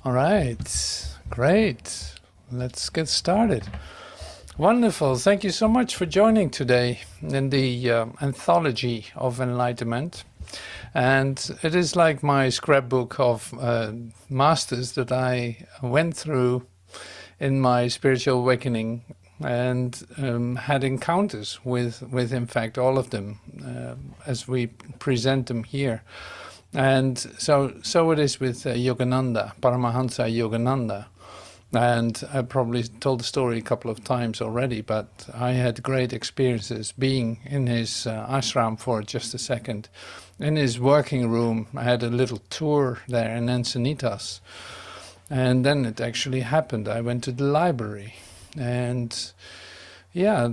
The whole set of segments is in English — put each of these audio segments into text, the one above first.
All right, great. Let's get started. Wonderful. Thank you so much for joining today in the Anthology of Enlightenment. And it is like my scrapbook of masters that I went through in my spiritual awakening and had encounters with, in fact, all of them as we present them here. And so it is with Yogananda, Paramahansa Yogananda. And I probably told the story a couple of times already, but I had great experiences being in his ashram for just a second. In his working room, I had a little tour there in Encinitas. And then it actually happened. I went to the library. And yeah,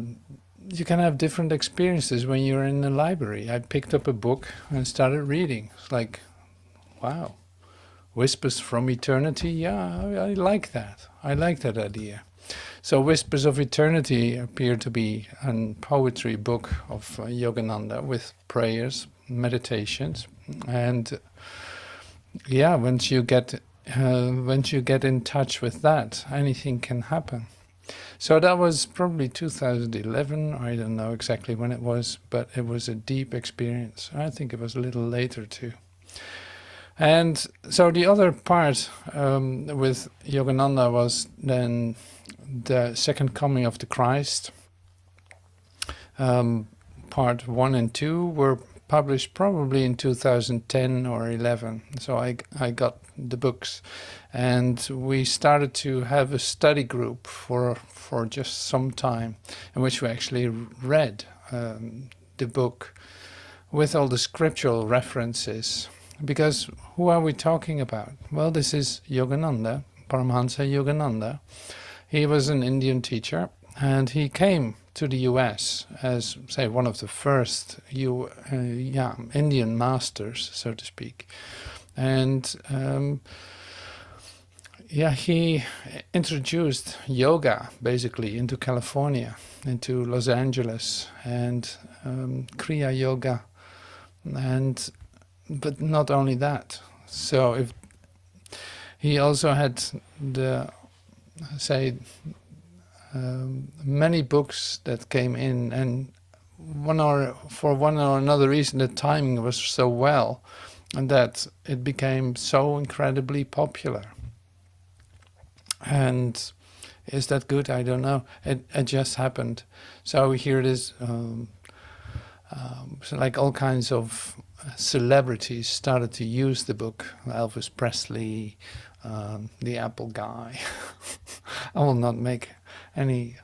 you can have different experiences when you're in the library. I picked up a book and started reading. It's like, wow, Whispers from Eternity. Yeah, I like that. I like that idea. So Whispers of Eternity appear to be a poetry book of Yogananda with prayers, meditations, and yeah, once you get in touch with that, anything can happen. So that was probably 2011, I don't know exactly when it was, but it was a deep experience. I think it was a little later too. And so the other part with Yogananda was then the Second Coming of the Christ. Part 1 and 2 were published probably in 2010 or 11. So I got the books, and we started to have a study group for just some time, in which we actually read the book with all the scriptural references. Because who are we talking about? Well, this is Yogananda, Paramahansa Yogananda. He was an Indian teacher, and he came to the US as, say, one of the first Indian masters, so to speak. And he introduced yoga basically into California, into Los Angeles, and Kriya Yoga, but not only that. So if he also had many books that came in, and for one or another reason the timing was so well, and that it became so incredibly popular. And is that good? I don't know. It just happened. So here it is. So like all kinds of celebrities started to use the book. Elvis Presley, the Apple guy. I will not make any.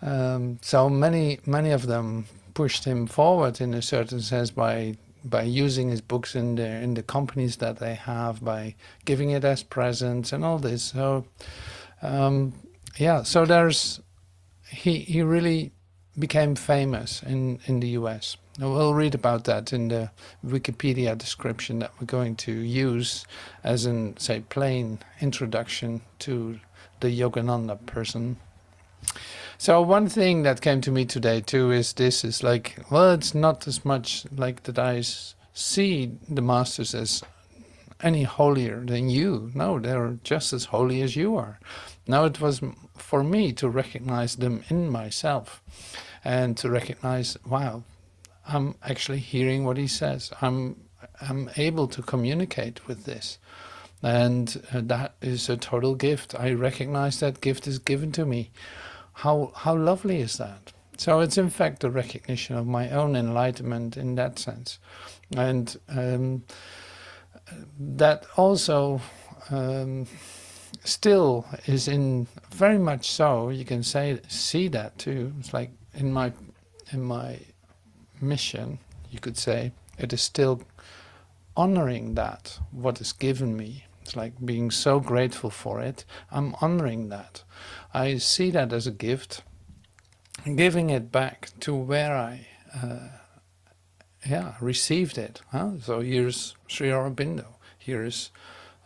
So many of them pushed him forward in a certain sense by using his books in the companies that they have, by giving it as presents and all this. So so there's he really became famous in the US. We'll read about that in the Wikipedia description that we're going to use as in, say, plain introduction to the Yogananda person. So one thing that came to me today too is like, well, it's not as much like that I see the masters as any holier than you. No, they're just as holy as you are. Now it was for me to recognize them in myself, and to recognize, wow, I'm actually hearing what he says. I'm able to communicate with this, and that is a total gift. I recognize that gift is given to me. How lovely is that? So it's in fact a recognition of my own enlightenment in that sense, and that also still is in very much so. You can see that too. It's like in my mission, you could say, it is still honoring that, what is given me. It's like being so grateful for it. I'm honoring that. I see that as a gift, giving it back to where I received it. So here's Sri Aurobindo, here's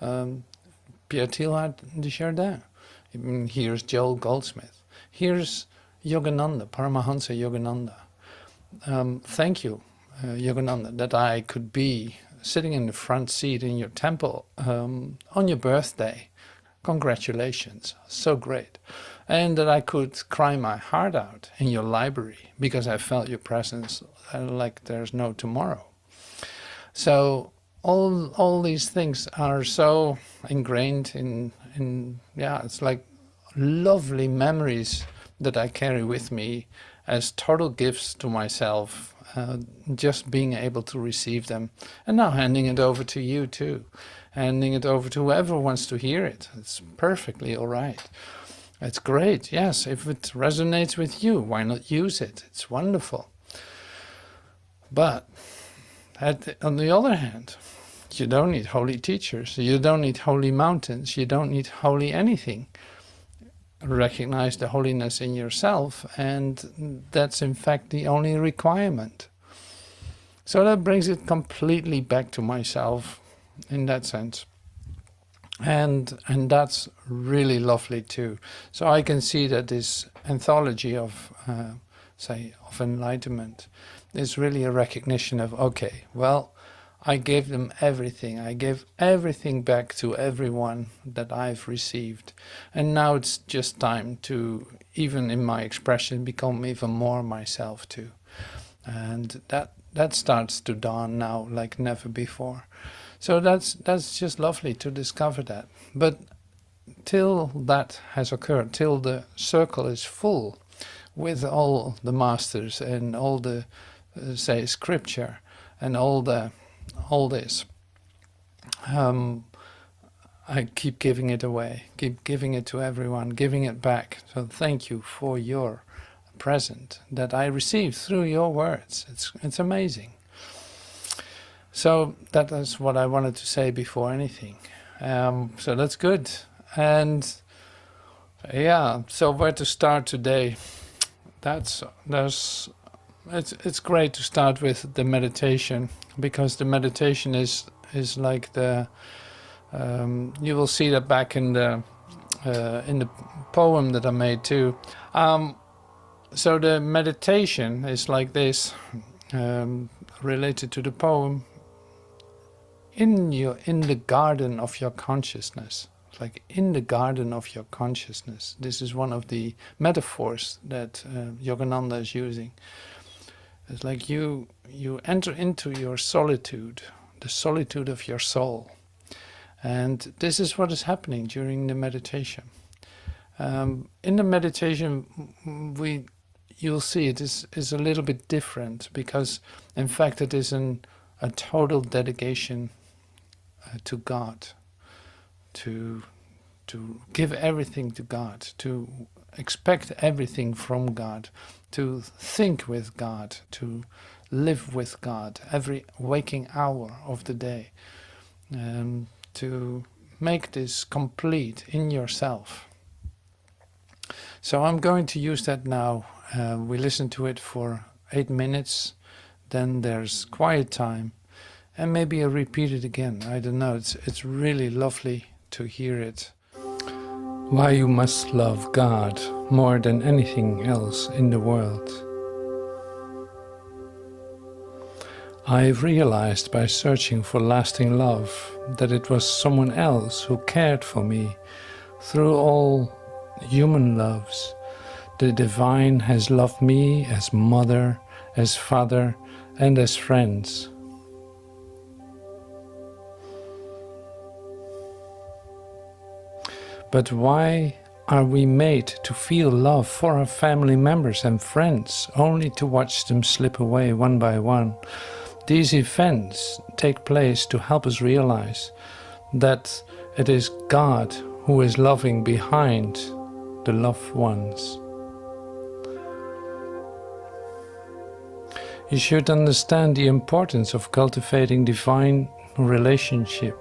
Pierre Teilhard de Chardin, here's Joel Goldsmith, here's Yogananda, Paramahansa Yogananda. Thank you, Yogananda, that I could be sitting in the front seat in your temple on your birthday. Congratulations, so great. And that I could cry my heart out in your library because I felt your presence like there's no tomorrow. So all these things are so ingrained in yeah, it's like lovely memories that I carry with me as total gifts to myself, just being able to receive them, and now handing it over to you too, handing it over to whoever wants to hear it. It's perfectly all right. It's great, yes, if it resonates with you, why not use it? It's wonderful. But on the other hand, you don't need holy teachers, you don't need holy mountains, you don't need holy anything. Recognize the holiness in yourself, and that's in fact the only requirement. So that brings it completely back to myself in that sense. And that's really lovely too. So I can see that this anthology of, of enlightenment is really a recognition of, okay, well, I gave them everything. I gave everything back to everyone that I've received. And now it's just time to, even in my expression, become even more myself too. And that starts to dawn now like never before. So that's just lovely to discover that. But till that has occurred, till the circle is full with all the masters and all the, say, scripture and all this, I keep giving it away, keep giving it to everyone, giving it back. So thank you for your present that I received through your words. It's amazing. So that is what I wanted to say before anything. So that's good. And yeah, so where to start today? It's great to start with the meditation, because the meditation is like the you will see that back in the poem that I made too. So the meditation is like this, related to the poem. In the garden of your consciousness, like in the garden of your consciousness. This is one of the metaphors that Yogananda is using. It's like you enter into your solitude, the solitude of your soul, and this is what is happening during the meditation. In the meditation, you'll see it is a little bit different, because in fact it is a total dedication to God, to give everything to God, to expect everything from God, to think with God, to live with God every waking hour of the day, to make this complete in yourself. So I'm going to use that now. We listen to it for 8 minutes, then there's quiet time, and maybe I'll repeat it again. I don't know, it's really lovely to hear it. Why you must love God more than anything else in the world. I've realized by searching for lasting love that it was someone else who cared for me through all human loves. The divine has loved me as mother, as father, and as friends. But why are we made to feel love for our family members and friends, only to watch them slip away one by one? These events take place to help us realize that it is God who is loving behind the loved ones. You should understand the importance of cultivating divine relationship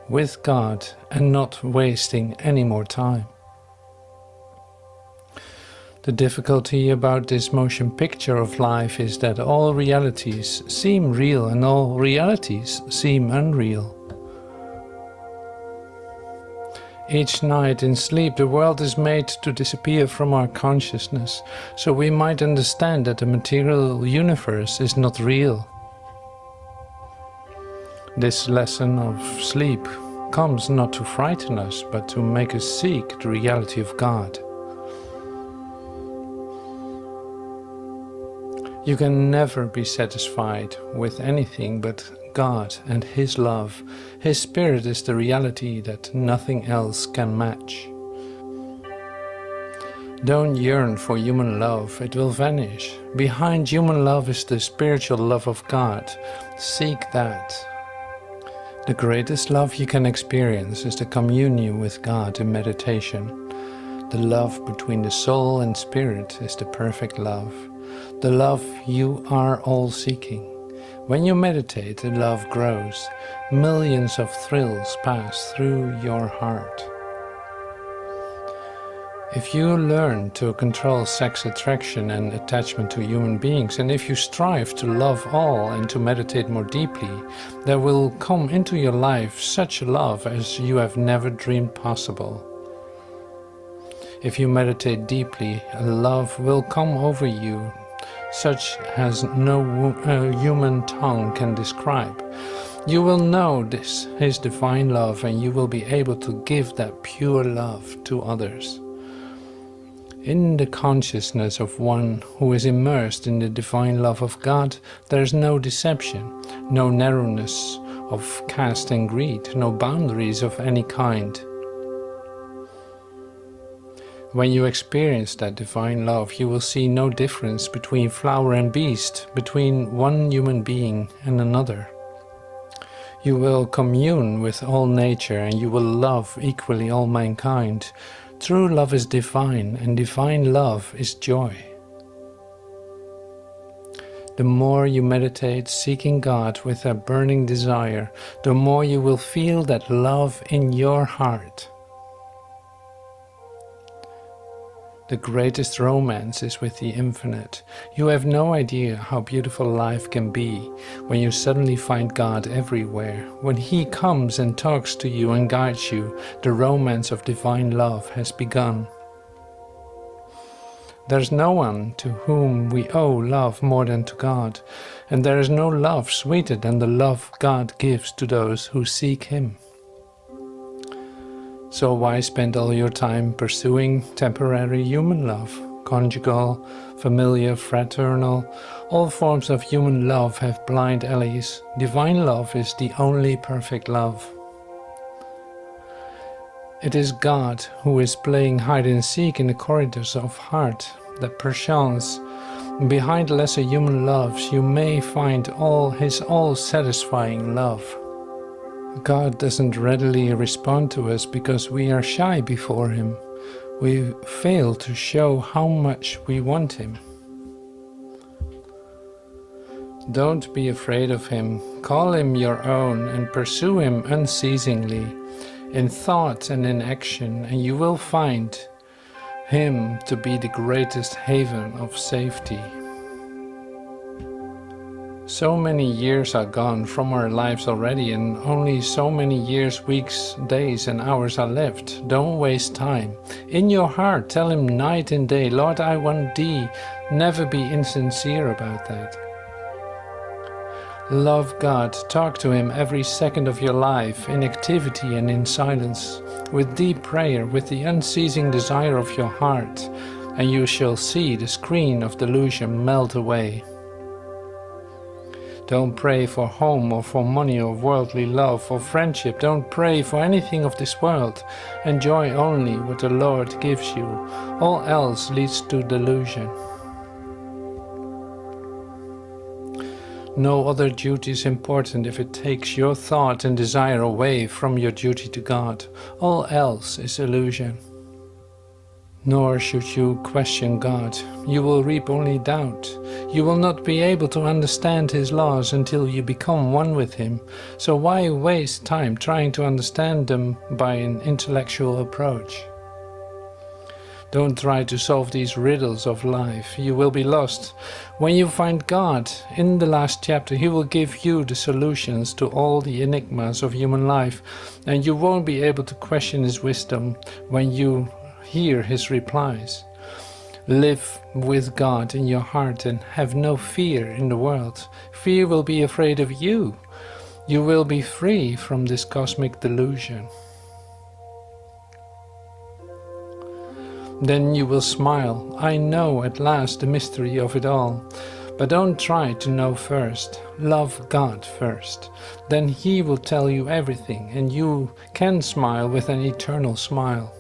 with God and not wasting any more time. The difficulty about this motion picture of life is that all realities seem real and all realities seem unreal. Each night in sleep the world is made to disappear from our consciousness, so we might understand that the material universe is not real. This lesson of sleep comes not to frighten us, but to make us seek the reality of God. You can never be satisfied with anything but God and His love. His Spirit is the reality that nothing else can match. Don't yearn for human love, it will vanish. Behind human love is the spiritual love of God. Seek that. The greatest love you can experience is the communion with God in meditation. The love between the soul and spirit is the perfect love. The love you are all seeking. When you meditate, the love grows. Millions of thrills pass through your heart. If you learn to control sex attraction and attachment to human beings, and if you strive to love all and to meditate more deeply, there will come into your life such love as you have never dreamed possible. If you meditate deeply, love will come over you, such as no human tongue can describe. You will know this, His divine love, and you will be able to give that pure love to others. In the consciousness of one who is immersed in the divine love of God, there is no deception, no narrowness of caste and greed, no boundaries of any kind. When you experience that divine love, you will see no difference between flower and beast, between one human being and another. You will commune with all nature, and you will love equally all mankind. True love is divine, and divine love is joy. The more you meditate seeking God with a burning desire, the more you will feel that love in your heart. The greatest romance is with the infinite. You have no idea how beautiful life can be when you suddenly find God everywhere. When He comes and talks to you and guides you, the romance of divine love has begun. There is no one to whom we owe love more than to God, and there is no love sweeter than the love God gives to those who seek Him. So why spend all your time pursuing temporary human love? Conjugal, familiar, fraternal, all forms of human love have blind alleys. Divine love is the only perfect love. It is God who is playing hide and seek in the corridors of heart, that perchance behind lesser human loves you may find His all-satisfying love. God doesn't readily respond to us because we are shy before Him. We fail to show how much we want Him. Don't be afraid of Him. Call Him your own and pursue Him unceasingly, in thought and in action, and you will find Him to be the greatest haven of safety. So many years are gone from our lives already, and only so many years, weeks, days and hours are left. Don't waste time. In your heart, tell Him night and day, Lord, I want Thee. Never be insincere about that. Love God. Talk to Him every second of your life, in activity and in silence, with deep prayer, with the unceasing desire of your heart, and you shall see the screen of delusion melt away. Don't pray for home or for money or worldly love or friendship. Don't pray for anything of this world. Enjoy only what the Lord gives you. All else leads to delusion. No other duty is important if it takes your thought and desire away from your duty to God. All else is illusion. Nor should you question God. You will reap only doubt. You will not be able to understand His laws until you become one with Him. So why waste time trying to understand them by an intellectual approach? Don't try to solve these riddles of life. You will be lost. When you find God, in the last chapter, He will give you the solutions to all the enigmas of human life, and you won't be able to question His wisdom when you hear His replies. Live with God in your heart and have no fear in the world. Fear will be afraid of you. You will be free from this cosmic delusion. Then you will smile. I know at last the mystery of it all. But don't try to know first. Love God first. Then He will tell you everything, and you can smile with an eternal smile.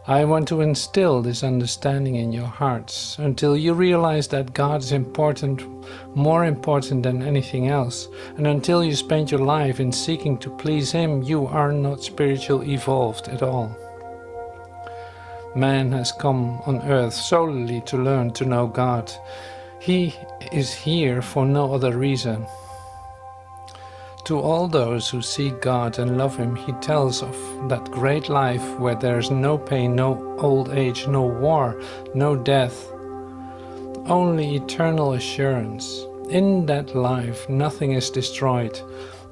I want to instill this understanding in your hearts until you realize that God is important, more important than anything else, and until you spend your life in seeking to please Him, you are not spiritually evolved at all. Man has come on earth solely to learn to know God. He is here for no other reason. To all those who seek God and love Him, He tells of that great life where there is no pain, no old age, no war, no death, only eternal assurance. In that life, nothing is destroyed.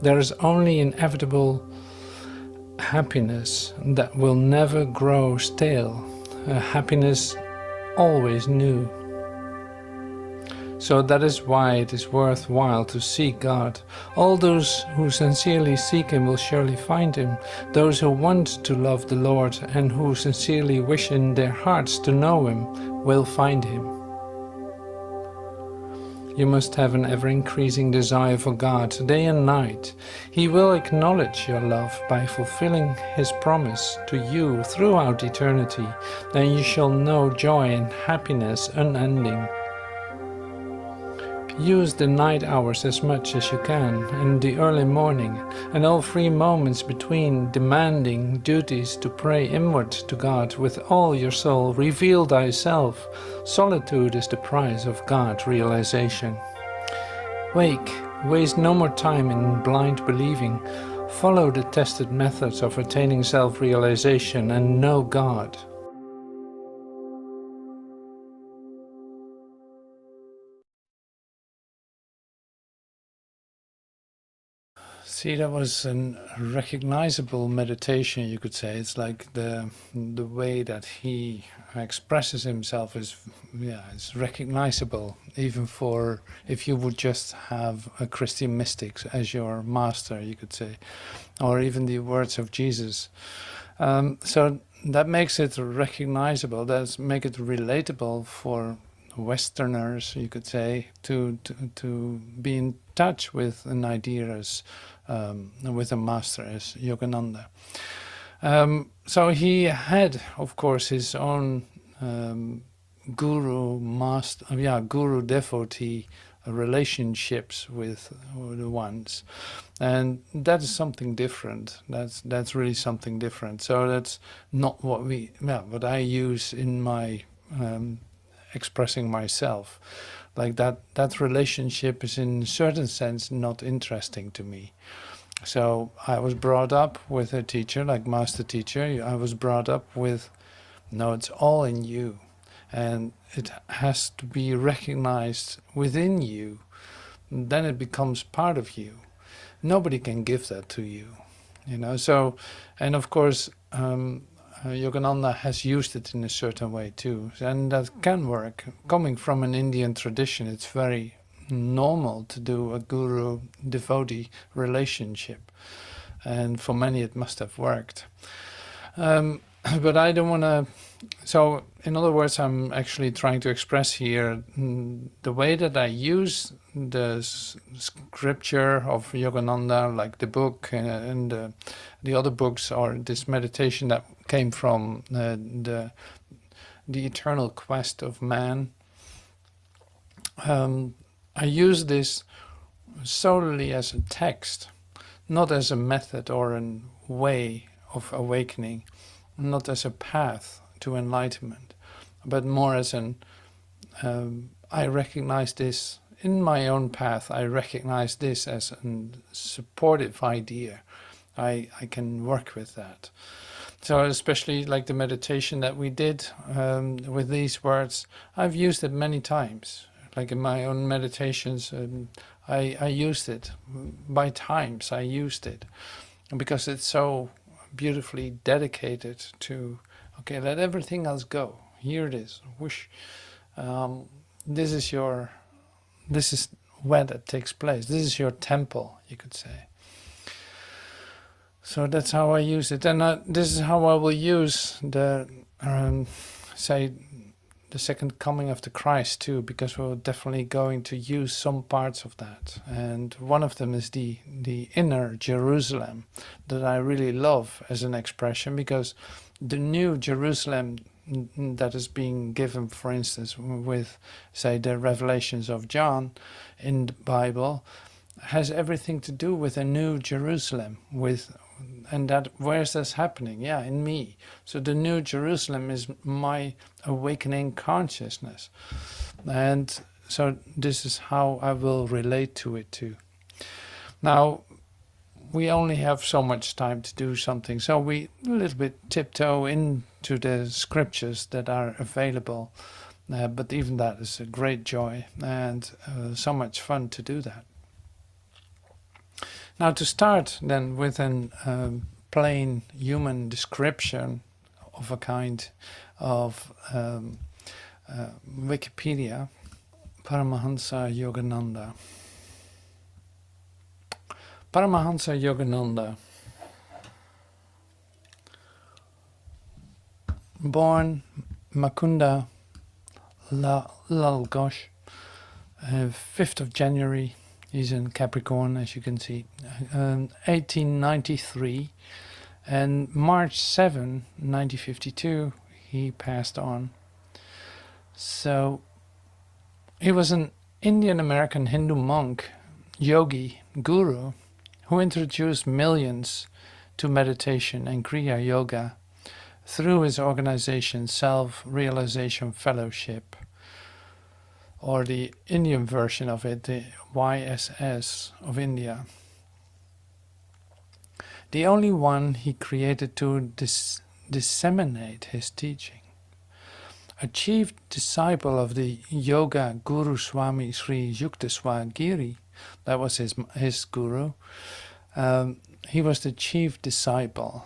There is only inevitable happiness that will never grow stale, a happiness always new. So that is why it is worthwhile to seek God. All those who sincerely seek Him will surely find Him. Those who want to love the Lord and who sincerely wish in their hearts to know Him will find Him. You must have an ever-increasing desire for God day and night. He will acknowledge your love by fulfilling His promise to you throughout eternity. Then you shall know joy and happiness unending. Use the night hours as much as you can, and the early morning, and all free moments between demanding duties to pray inward to God with all your soul. Reveal thyself. Solitude is the price of God realization. Wake, waste no more time in blind believing. Follow the tested methods of attaining self-realization and know God. See, that was a recognizable meditation, you could say. It's like the way that he expresses himself is, yeah, it's recognizable, even for if you would just have a Christian mystic as your master, you could say, or even the words of Jesus. So that makes it recognizable. That make it relatable for Westerners, you could say, to be in touch with an idea as with a master as Yogananda. So he had, of course, his own guru devotee relationships with the ones, and that is something different. That's really something different. So that's not what I use in my expressing myself. Like that relationship is in a certain sense not interesting to me. So I was brought up with a teacher, like master teacher. I was brought up with, no, it's all in you, and it has to be recognized within you. Then it becomes part of you. Nobody can give that to you, you know. So, and of course, Yogananda has used it in a certain way too, and that can work. Coming from an Indian tradition, it's very normal to do a guru-devotee relationship, and for many it must have worked. But I don't want to. So, in other words, I'm actually trying to express here the way that I use the scripture of Yogananda, like the book and the other books, or this meditation that came from the eternal quest of man. I use this solely as a text, not as a method or a way of awakening, not as a path to enlightenment, but more as I recognize this in my own path. I recognize this as a supportive idea. I can work with that. So especially like the meditation that we did with these words, I've used it many times. Like in my own meditations, I used it. By times I used it. Because it's so beautifully dedicated to, okay, let everything else go. Here it is. Whoosh. This is where that takes place. This is your temple, you could say. So that's how I use it, and this is how I will use the say the second coming of the Christ too, because we're definitely going to use some parts of that, and one of them is the inner Jerusalem that I really love as an expression, because the new Jerusalem that is being given, for instance, with say the revelations of John in the Bible, has everything to do with a new Jerusalem, and that where's this happening? Yeah, in me. So the new Jerusalem is my awakening consciousness, and so this is how I will relate to it too. Now, we only have so much time to do something, so we a little bit tiptoe into the scriptures that are available, but even that is a great joy, and so much fun to do that. Now, to start then with an plain human description of a kind of Wikipedia, Paramahansa Yogananda. Paramahansa Yogananda, born Makunda Lalgosh, 5th of January, he's in Capricorn, as you can see, 1893, and March 7, 1952, he passed on. So he was an Indian-American Hindu monk, yogi, guru, who introduced millions to meditation and Kriya Yoga through his organization Self-Realization Fellowship, or the Indian version of it, the YSS of India. The only one he created to disseminate his teaching. A chief disciple of the Yoga Guru Swami Sri Yukteswar Giri, that was his guru. He was the chief disciple.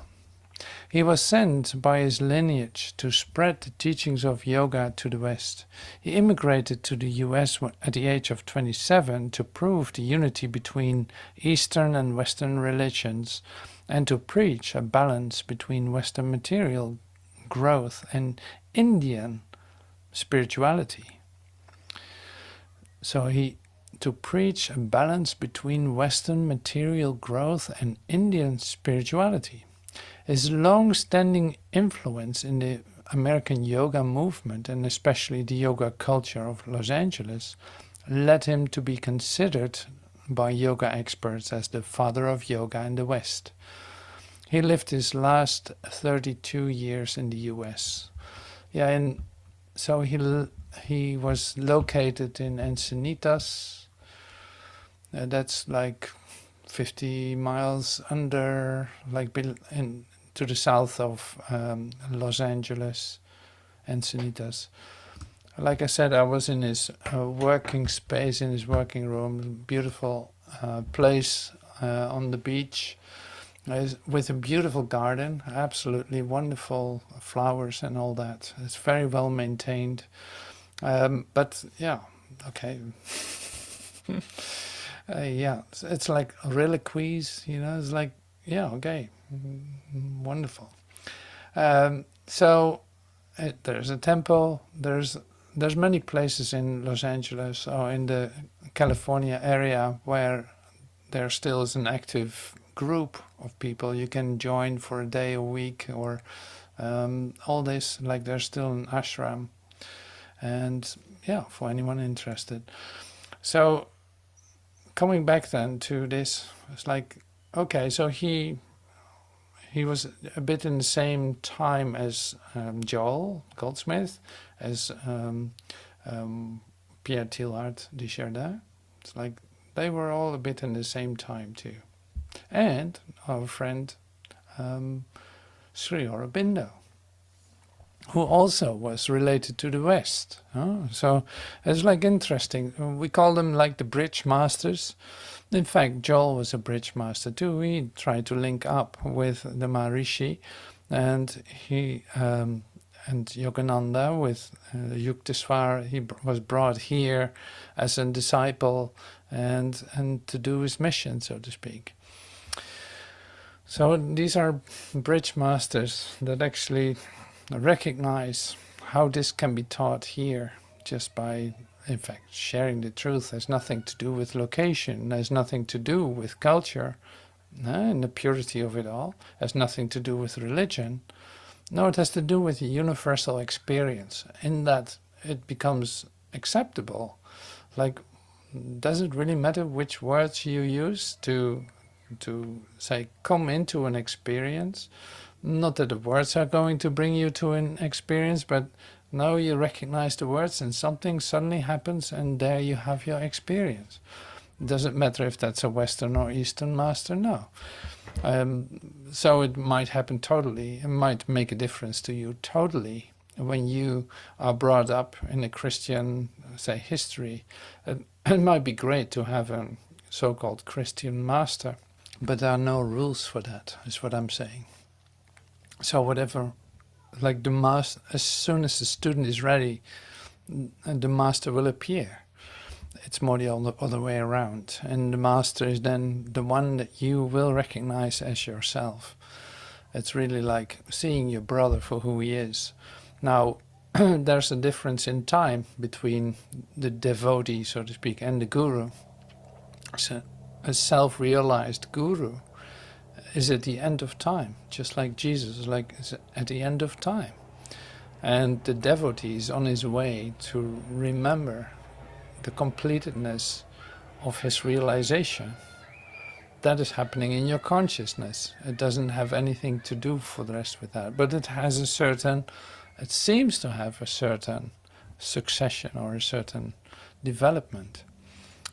He was sent by his lineage to spread the teachings of yoga to the West. He immigrated to the US at the age of 27 to prove the unity between Eastern and Western religions, and to preach a balance between Western material growth and Indian spirituality. So to preach a balance between Western material growth and Indian spirituality. His long-standing influence in the American yoga movement, and especially the yoga culture of Los Angeles, led him to be considered by yoga experts as the father of yoga in the West. He lived his last 32 years in the US. Yeah, and so he was located in Encinitas. That's like 50 miles under, like to the south of Los Angeles, Encinitas. Like I said, I was in his working space, in his working room, beautiful place on the beach, with a beautiful garden, absolutely wonderful flowers and all that. It's very well maintained. But yeah, okay. Yeah, it's like reliquies, it's like, yeah, okay, wonderful. So there's a temple, there's many places in Los Angeles or in the California area where there still is an active group of people you can join for a day, a week, or all this, like there's still an ashram, and yeah, for anyone interested. So coming back then to this, it's like, okay, so he was a bit in the same time as Joel Goldsmith, as Pierre Teilhard de Chardin. It's like they were all a bit in the same time too. And our friend Sri Aurobindo, who also was related to the West. So it's like interesting. We call them like the bridge masters. In fact, Joel was a bridge master too. He tried to link up with the Maharishi, and he and Yogananda with Yukteswar. He was brought here as a disciple, and to do his mission, so to speak. So these are bridge masters that actually recognize how this can be taught here just by, in fact, sharing the truth. Has nothing to do with location, has nothing to do with culture, and the purity of it all, has nothing to do with religion. No, it has to do with the universal experience, in that it becomes acceptable. Like, does it really matter which words you use to say come into an experience? Not that the words are going to bring you to an experience, but now you recognize the words and something suddenly happens and there you have your experience. It doesn't matter if that's a Western or Eastern master, no. So it might happen totally, it might make a difference to you totally when you are brought up in a Christian, say, history. It might be great to have a so-called Christian master, but there are no rules for that, is what I'm saying. So whatever, like the master, as soon as the student is ready, the master will appear. It's more the other way around. And the master is then the one that you will recognize as yourself. It's really like seeing your brother for who he is. Now, there's a difference in time between the devotee, so to speak, and the guru. So a self-realized guru is at the end of time, just like Jesus is at the end of time. And the devotee is on his way to remember the completedness of his realization. That is happening in your consciousness. It doesn't have anything to do for the rest with that, but it has a certain, it seems to have a certain succession or a certain development.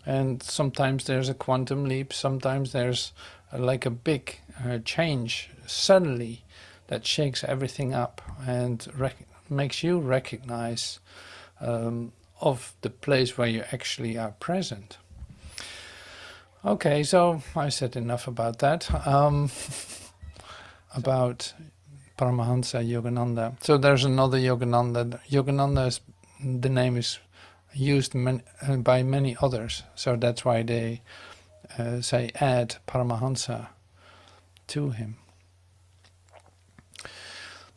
And sometimes there's a quantum leap, sometimes there's like a big change suddenly that shakes everything up and makes you recognize of the place where you actually are present. Okay, so I said enough about that. About Paramahansa Yogananda. So there's another Yogananda. Yogananda, the name is used by many others, so that's why they say add Paramahansa to him.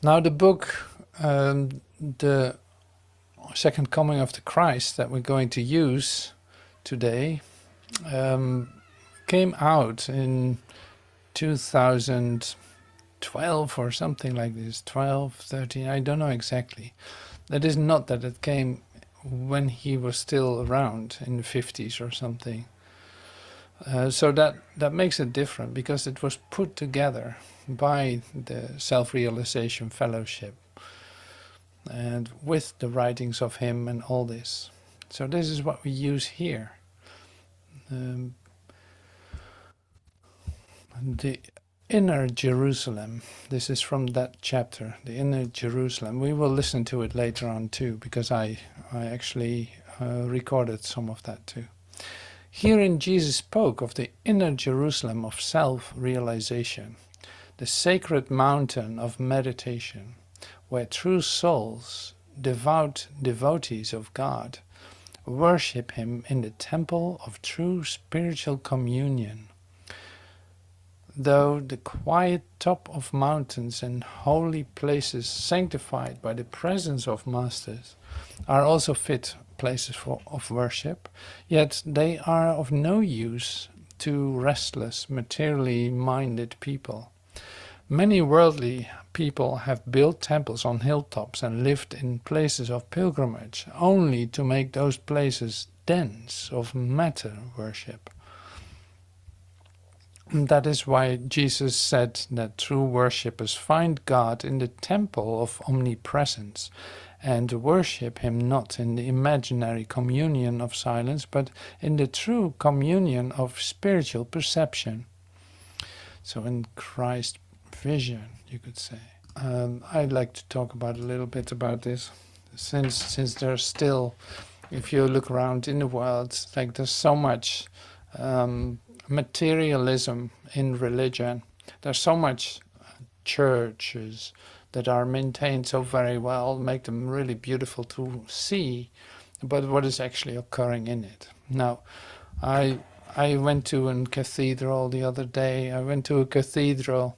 Now the book, the Second Coming of the Christ that we're going to use today, came out in 2012 or something like this, 12, 13, I don't know exactly. That is not that it came when he was still around in the 50s or something. So that makes it different, because it was put together by the Self-Realization Fellowship and with the writings of him and all this. So this is what we use here. The Inner Jerusalem. This is from that chapter, the Inner Jerusalem. We will listen to it later on too, because I actually recorded some of that too. Herein Jesus spoke of the Inner Jerusalem of self-realization, the sacred mountain of meditation, where true souls, devout devotees of God, worship him in the temple of true spiritual communion. Though the quiet top of mountains and holy places sanctified by the presence of masters are also fit places of worship, yet they are of no use to restless, materially minded people. Many worldly people have built temples on hilltops and lived in places of pilgrimage, only to make those places dens of matter worship. That is why Jesus said that true worshippers find God in the temple of omnipresence, and worship him not in the imaginary communion of silence, but in the true communion of spiritual perception. So in Christ vision, you could say. I'd like to talk about a little bit about this, since there's still, if you look around in the world, like there's so much materialism in religion. There's so much churches that are maintained so very well, make them really beautiful to see, but what is actually occurring in it. Now, I I went to a cathedral the other day. I went to a cathedral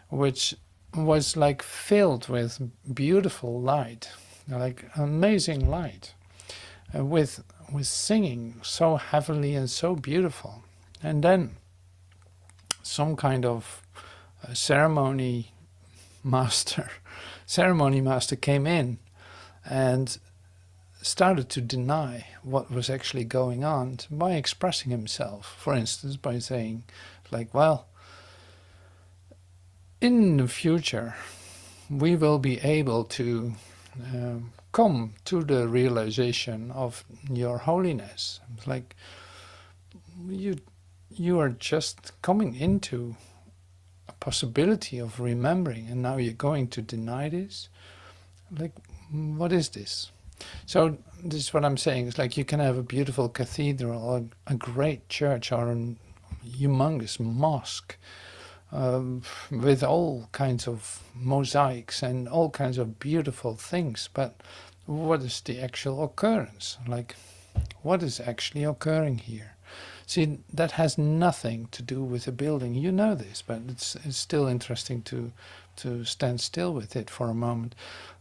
which was like filled with beautiful light, like amazing light, with singing so heavenly and so beautiful. And then some kind of ceremony master ceremony master came in and started to deny what was actually going on by expressing himself. For instance, by saying, like, well, in the future, we will be able to come to the realization of your holiness. It's like, you are just coming into a possibility of remembering, and now you're going to deny this? Like, what is this? So this is what I'm saying. It's like you can have a beautiful cathedral or a great church or a humongous mosque with all kinds of mosaics and all kinds of beautiful things. But what is the actual occurrence? Like, what is actually occurring here? See, that has nothing to do with the building. You know this, but it's still interesting to stand still with it for a moment.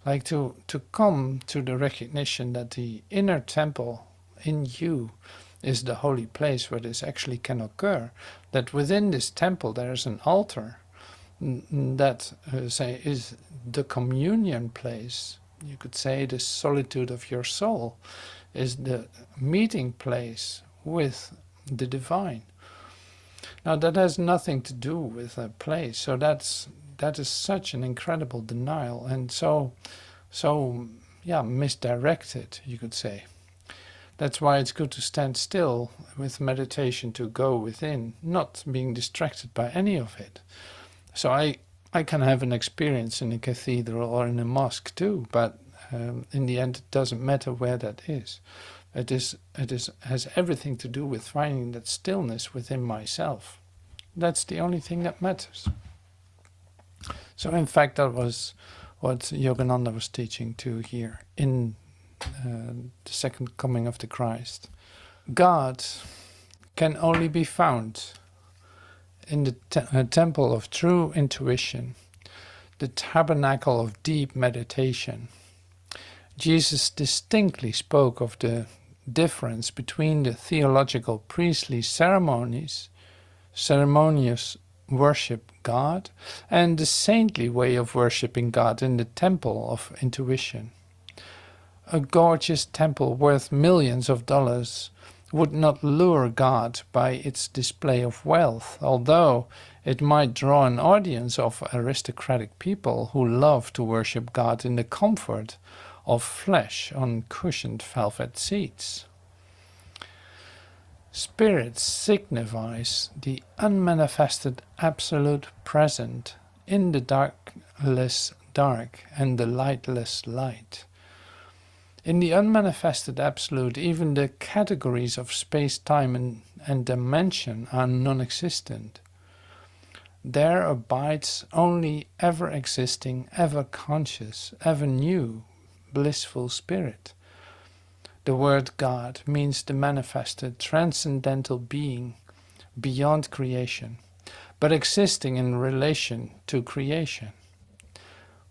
Like to come to the recognition that the inner temple in you is the holy place where this actually can occur. That within this temple there is an altar that say is the communion place. You could say the solitude of your soul is the meeting place with the divine. Now that has nothing to do with a place, so that is such an incredible denial, and so misdirected, you could say. That's why it's good to stand still with meditation, to go within, not being distracted by any of it. So I can have an experience in a cathedral or in a mosque too, but in the end it doesn't matter where that is. It has everything to do with finding that stillness within myself. That's the only thing that matters. So in fact that was what Yogananda was teaching to here in the second coming of the Christ. God can only be found in the temple of true intuition, the tabernacle of deep meditation. Jesus distinctly spoke of the difference between the theological priestly ceremonious worship God, and the saintly way of worshipping God in the temple of intuition. A gorgeous temple worth millions of dollars would not lure God by its display of wealth, although it might draw an audience of aristocratic people who love to worship God in the comfort of flesh on cushioned velvet seats. Spirit signifies the unmanifested absolute present in the darkless dark and the lightless light. In the unmanifested absolute, even the categories of space, time and dimension are non-existent. There abides only ever-existing, ever-conscious, ever-new, blissful spirit. The word God means the manifested, transcendental being beyond creation, but existing in relation to creation.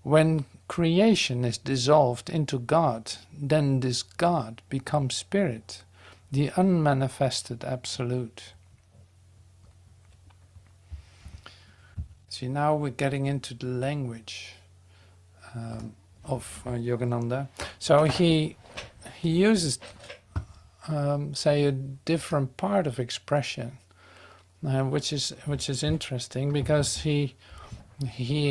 When creation is dissolved into God, then this God becomes spirit, the unmanifested absolute. See, now we're getting into the language of Yogananda. So he uses, say, a different part of expression, which is interesting, because he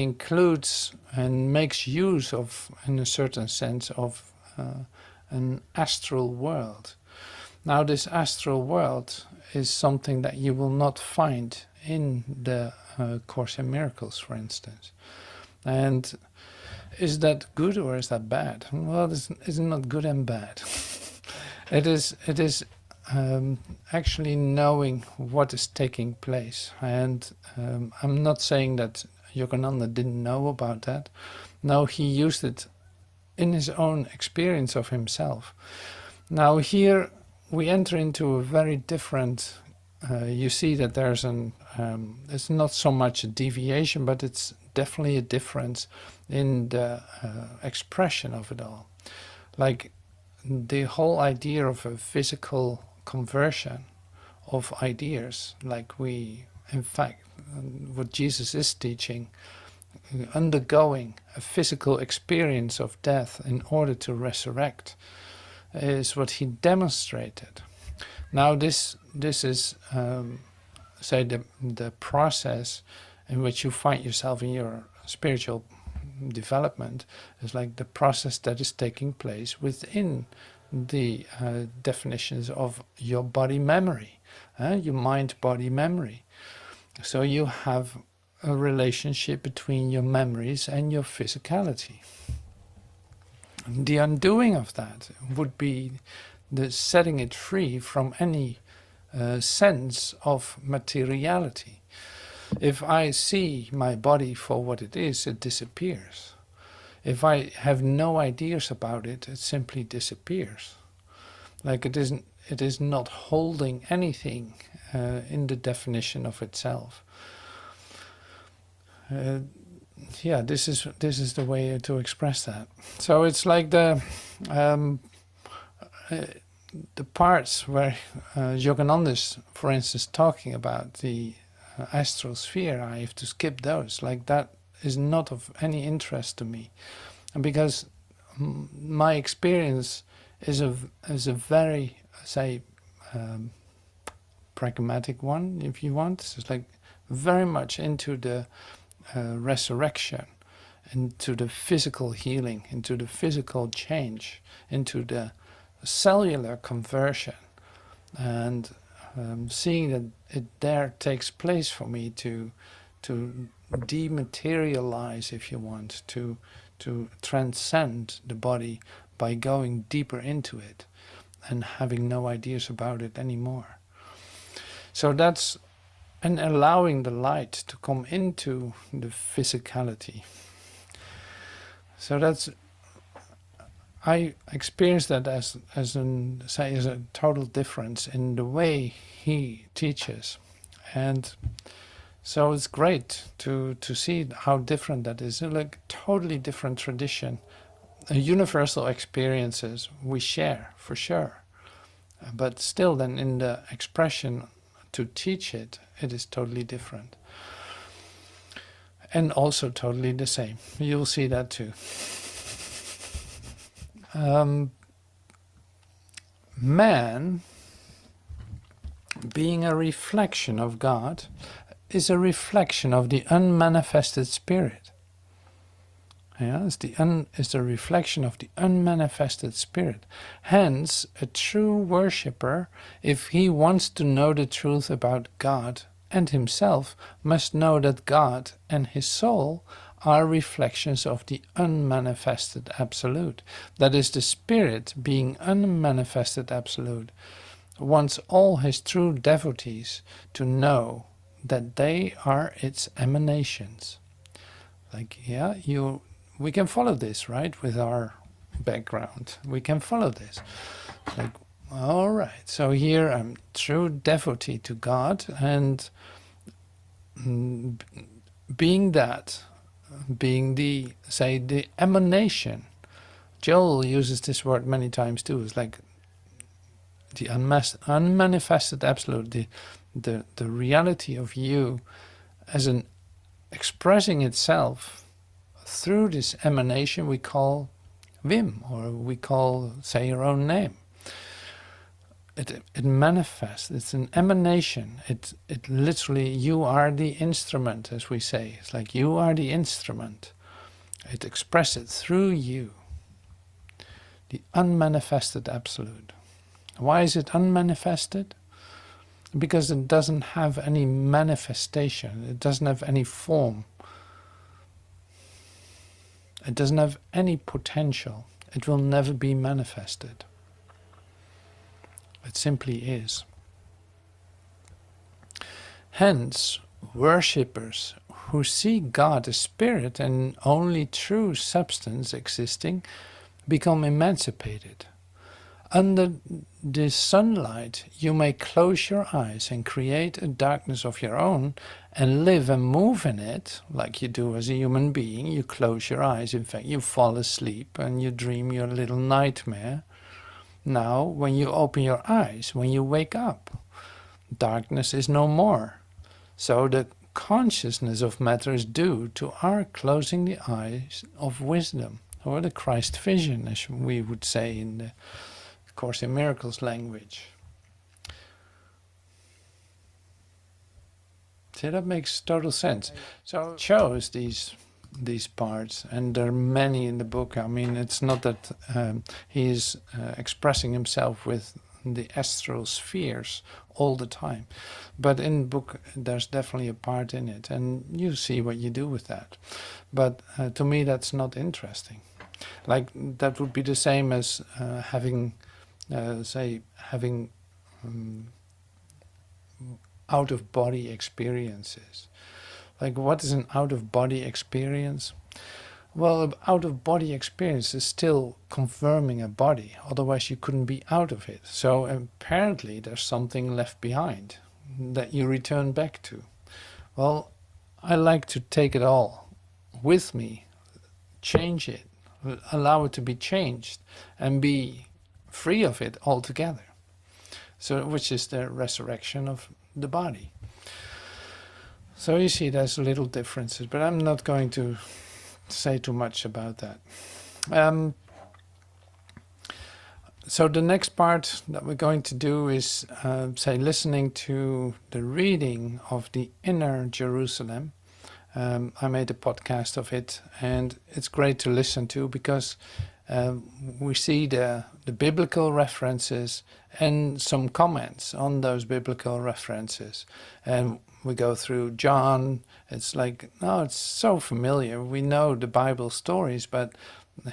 includes and makes use of, in a certain sense, of an astral world. Now, this astral world is something that you will not find in the Course in Miracles, for instance. And is that good or is that bad? Well, it's not good and bad. It is actually knowing what is taking place. And I'm not saying that Yogananda didn't know about that. No, he used it in his own experience of himself. Now here we enter into a very different, you see that there's it's not so much a deviation, but it's definitely a difference in the expression of it all. Like the whole idea of a physical conversion of ideas, like we, in fact, what Jesus is teaching, undergoing a physical experience of death in order to resurrect, is what he demonstrated. Now this is, say, the process in which you find yourself in your spiritual development is like the process that is taking place within the definitions of your body memory, your mind-body memory. So you have a relationship between your memories and your physicality. The undoing of that would be the setting it free from any sense of materiality. If I see my body for what it is, it disappears. If I have no ideas about it, it simply disappears. Like it is not holding anything in the definition of itself. Yeah, this is the way to express that. So it's like the parts where Yogananda is, for instance, talking about the astral sphere. I have to skip those. Like that is not of any interest to me, and because my experience is a very, say, pragmatic one, if you want. It's like very much into the resurrection, into the physical healing, into the physical change, into the cellular conversion, and seeing that it there takes place for me to dematerialize, if you want, to transcend the body by going deeper into it and having no ideas about it anymore. So that's, and allowing the light to come into the physicality. So that's, I experience that as a total difference in the way he teaches, and so it's great to see how different that is. Like totally different tradition, universal experiences we share for sure, but still, then in the expression to teach it, it is totally different, and also totally the same. You'll see that too. Man, being a reflection of God, is a reflection of the unmanifested spirit. Yeah, it's the reflection of the unmanifested spirit. Hence, a true worshipper, if he wants to know the truth about God and himself, must know that God and his soul are reflections of the unmanifested absolute. That is, the spirit, being unmanifested absolute, wants all his true devotees to know that they are its emanations. Like, yeah, we can follow this, right? With our background, we can follow this. Like, all right, so here I'm true devotee to God, and being that, being the, say, the emanation. Joel uses this word many times too. It's like the unmanifested absolute, the reality of you as an expressing itself through this emanation we call Wim, or we call, say, your own name. It manifests. It's an emanation. It literally, you are the instrument, as we say. It's like you are the instrument. It expresses through you, the unmanifested absolute. Why is it unmanifested? Because it doesn't have any manifestation. It doesn't have any form. It doesn't have any potential. It will never be manifested. It simply is. Hence, worshippers who see God as spirit and only true substance existing become emancipated. Under this sunlight, you may close your eyes and create a darkness of your own and live and move in it like you do as a human being. You close your eyes. In fact, you fall asleep and you dream your little nightmare. Now, when you open your eyes, when you wake up, darkness is no more. So the consciousness of matter is due to our closing the eyes of wisdom, or the Christ vision, as we would say in the Course in Miracles language. See, that makes total sense. So it shows these parts, and there are many in the book. I mean, it's not that he is expressing himself with the astral spheres all the time, but in the book there's definitely a part in it, and you see what you do with that. But to me, that's not interesting. Like, that would be the same as having out-of-body experiences. Like, what is an out-of-body experience? Well, an out-of-body experience is still confirming a body, otherwise you couldn't be out of it. So apparently there's something left behind that you return back to. Well, I like to take it all with me, change it, allow it to be changed, and be free of it altogether. So, which is the resurrection of the body. So you see, there's little differences, but I'm not going to say too much about that. So the next part that we're going to do is, listening to the reading of the Inner Jerusalem. I made a podcast of it, and it's great to listen to because we see the biblical references and some comments on those biblical references. And we go through John. It's like, no, it's so familiar. We know the Bible stories, but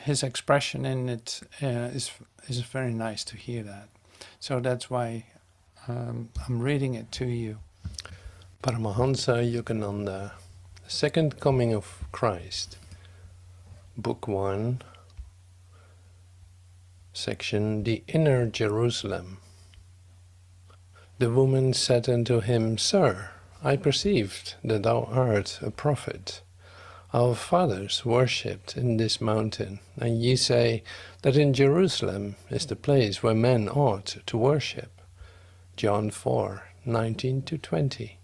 his expression in it is very nice to hear that. So that's why I'm reading it to you. Paramahansa Yogananda, The Second Coming of Christ, Book 1, Section The Inner Jerusalem. The woman said unto him, Sir, I perceived that thou art a prophet. Our fathers worshipped in this mountain, and ye say that in Jerusalem is the place where men ought to worship. John 4:19-20.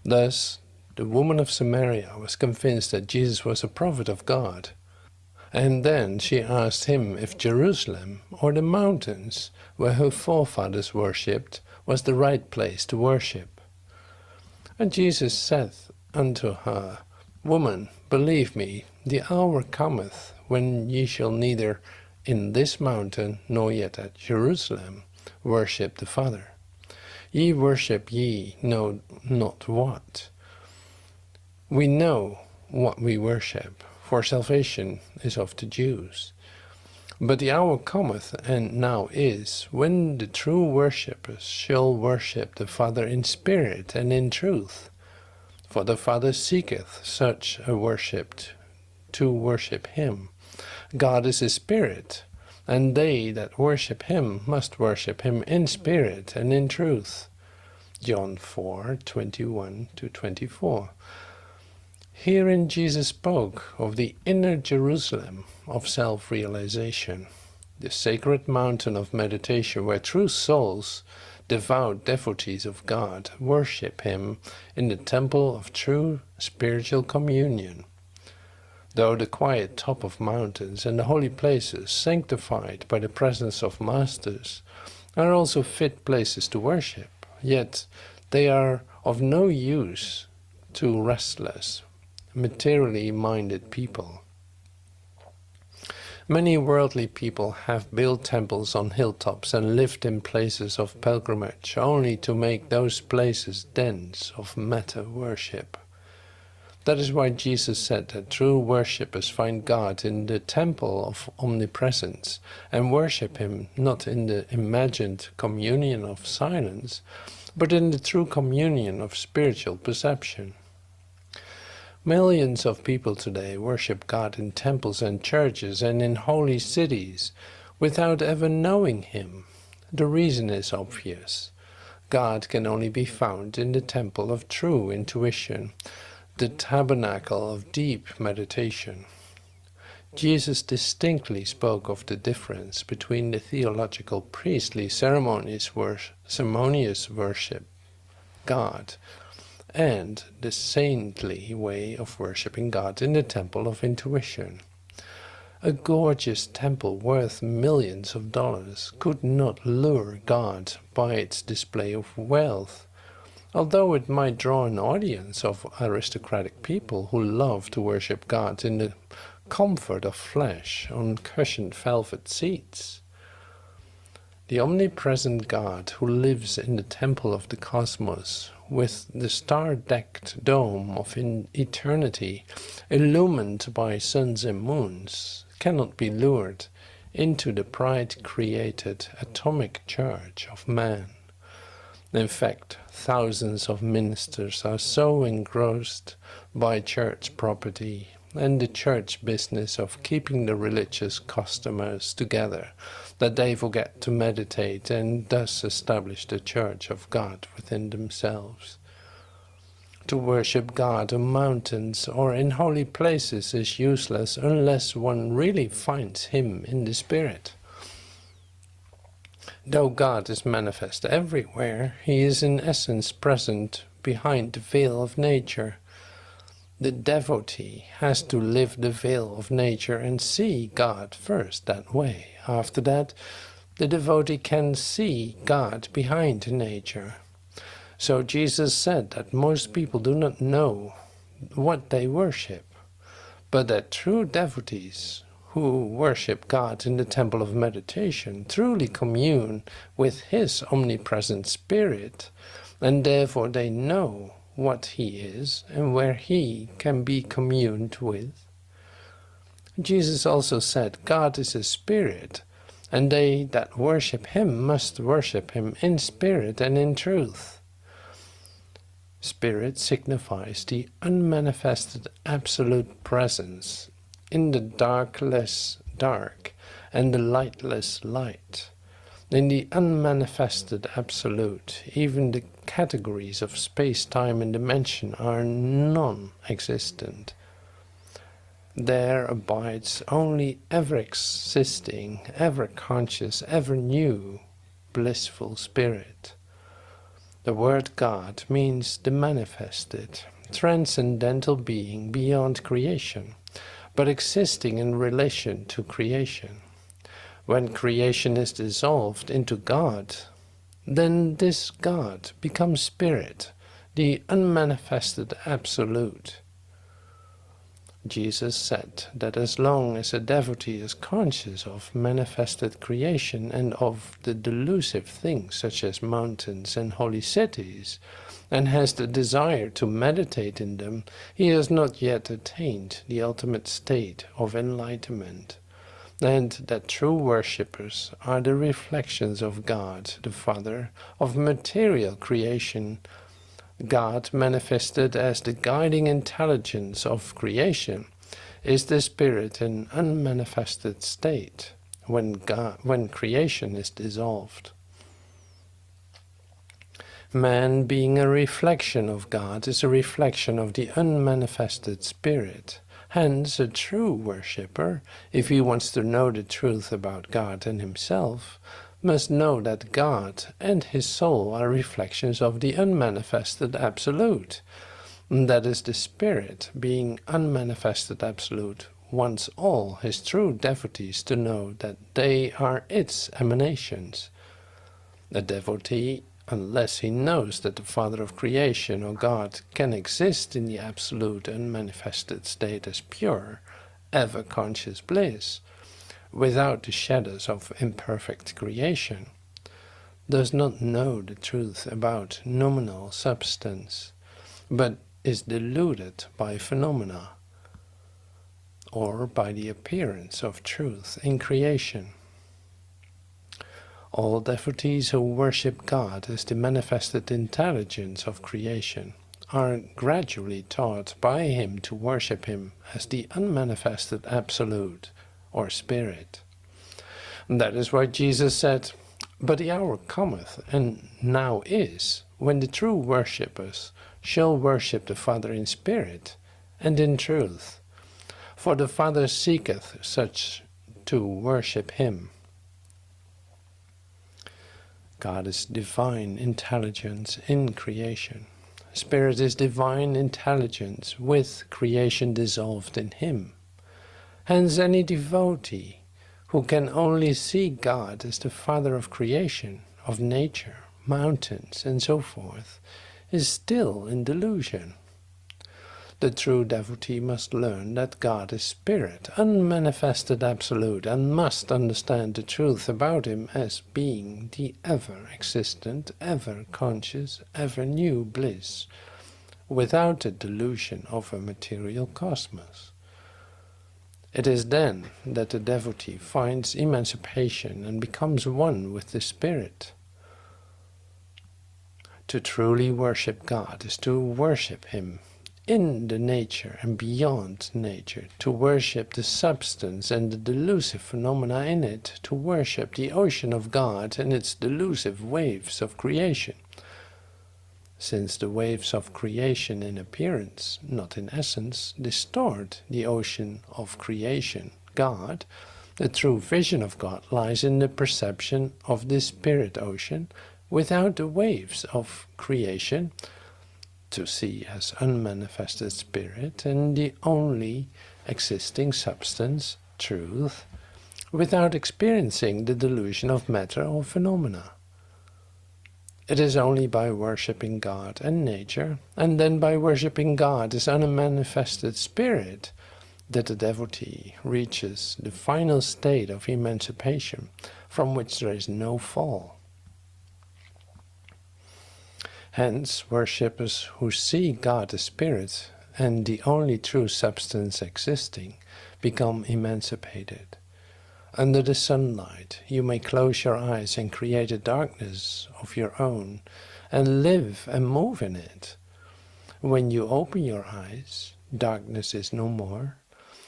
Thus, the woman of Samaria was convinced that Jesus was a prophet of God. And then she asked him if Jerusalem, or the mountains where her forefathers worshipped, was the right place to worship. And Jesus saith unto her, Woman, believe me, the hour cometh when ye shall neither in this mountain nor yet at Jerusalem worship the Father. Ye worship ye know not what. We know what we worship, for salvation is of the Jews. But the hour cometh, and now is, when the true worshippers shall worship the Father in spirit and in truth. For the Father seeketh such a worship to worship him. God is a spirit, and they that worship him must worship him in spirit and in truth. John 4:21-24. Herein Jesus spoke of the inner Jerusalem of self-realization, the sacred mountain of meditation where true souls, devout devotees of God, worship him in the temple of true spiritual communion. Though the quiet top of mountains and the holy places, sanctified by the presence of masters, are also fit places to worship, yet they are of no use to restless, materially minded people. Many worldly people have built temples on hilltops and lived in places of pilgrimage only to make those places dens of matter worship. That is why Jesus said that true worshippers find God in the temple of omnipresence and worship him not in the imagined communion of silence, but in the true communion of spiritual perception. Millions of people today worship God in temples and churches and in holy cities, without ever knowing him. The reason is obvious. God can only be found in the temple of true intuition, the tabernacle of deep meditation. Jesus distinctly spoke of the difference between the theological priestly ceremonious worship God and the saintly way of worshipping God in the temple of intuition. A gorgeous temple worth millions of dollars could not lure God by its display of wealth, although it might draw an audience of aristocratic people who love to worship God in the comfort of flesh on cushioned velvet seats. The omnipresent God who lives in the temple of the cosmos, with the star-decked dome of eternity illumined by suns and moons, cannot be lured into the pride-created atomic church of man. In fact, thousands of ministers are so engrossed by church property and the church business of keeping the religious customers together that they forget to meditate and thus establish the church of God within themselves. To worship God on mountains or in holy places is useless unless one really finds him in the spirit. Though God is manifest everywhere, he is in essence present behind the veil of nature. The devotee has to live the veil of nature and see God first that way. After that, the devotee can see God behind nature. So Jesus said that most people do not know what they worship, but that true devotees who worship God in the temple of meditation truly commune with his omnipresent spirit, and therefore they know what he is and where he can be communed with. Jesus also said, God is a spirit, and they that worship him must worship him in spirit and in truth. Spirit signifies the unmanifested absolute presence in the darkless dark and the lightless light. In the unmanifested absolute, even the categories of space, time and dimension are non-existent. There abides only ever-existing, ever-conscious, ever-new, blissful spirit. The word God means the manifested, transcendental being beyond creation, but existing in relation to creation. When creation is dissolved into God, then this God becomes spirit, the unmanifested absolute. Jesus said that as long as a devotee is conscious of manifested creation and of the delusive things such as mountains and holy cities, and has the desire to meditate in them, he has not yet attained the ultimate state of enlightenment, and that true worshippers are the reflections of God, the Father, of material creation, God manifested as the guiding intelligence of creation, is the spirit in unmanifested state when creation is dissolved. Man, being a reflection of God, is a reflection of the unmanifested spirit. Hence, a true worshipper, if he wants to know the truth about God and himself, must know that God and his soul are reflections of the unmanifested absolute. That is, the spirit, being unmanifested absolute, wants all his true devotees to know that they are its emanations. A devotee, unless he knows that the Father of creation or God can exist in the absolute unmanifested state as pure, ever-conscious bliss, without the shadows of imperfect creation, does not know the truth about nominal substance, but is deluded by phenomena, or by the appearance of truth in creation. All devotees who worship God as the manifested intelligence of creation are gradually taught by him to worship him as the unmanifested absolute, or spirit. That is why Jesus said, "But the hour cometh, and now is, when the true worshippers shall worship the Father in spirit and in truth. For the Father seeketh such to worship him." God is divine intelligence in creation. Spirit is divine intelligence with creation dissolved in him. Hence any devotee who can only see God as the Father of creation, of nature, mountains, and so forth, is still in delusion. The true devotee must learn that God is spirit, unmanifested absolute, and must understand the truth about him as being the ever-existent, ever-conscious, ever-new bliss, without the delusion of a material cosmos. It is then that the devotee finds emancipation and becomes one with the Spirit. To truly worship God is to worship him in the nature and beyond nature, to worship the substance and the delusive phenomena in it, to worship the ocean of God and its delusive waves of creation. Since the waves of creation in appearance, not in essence, distort the ocean of creation, God, the true vision of God lies in the perception of this spirit ocean without the waves of creation, to see as unmanifested spirit and the only existing substance, truth, without experiencing the delusion of matter or phenomena. It is only by worshipping God and nature, and then by worshipping God as unmanifested spirit, that the devotee reaches the final state of emancipation, from which there is no fall. Hence, worshippers who see God as spirit and the only true substance existing become emancipated. Under the sunlight you may close your eyes and create a darkness of your own and live and move in it. When you open your eyes, darkness is no more.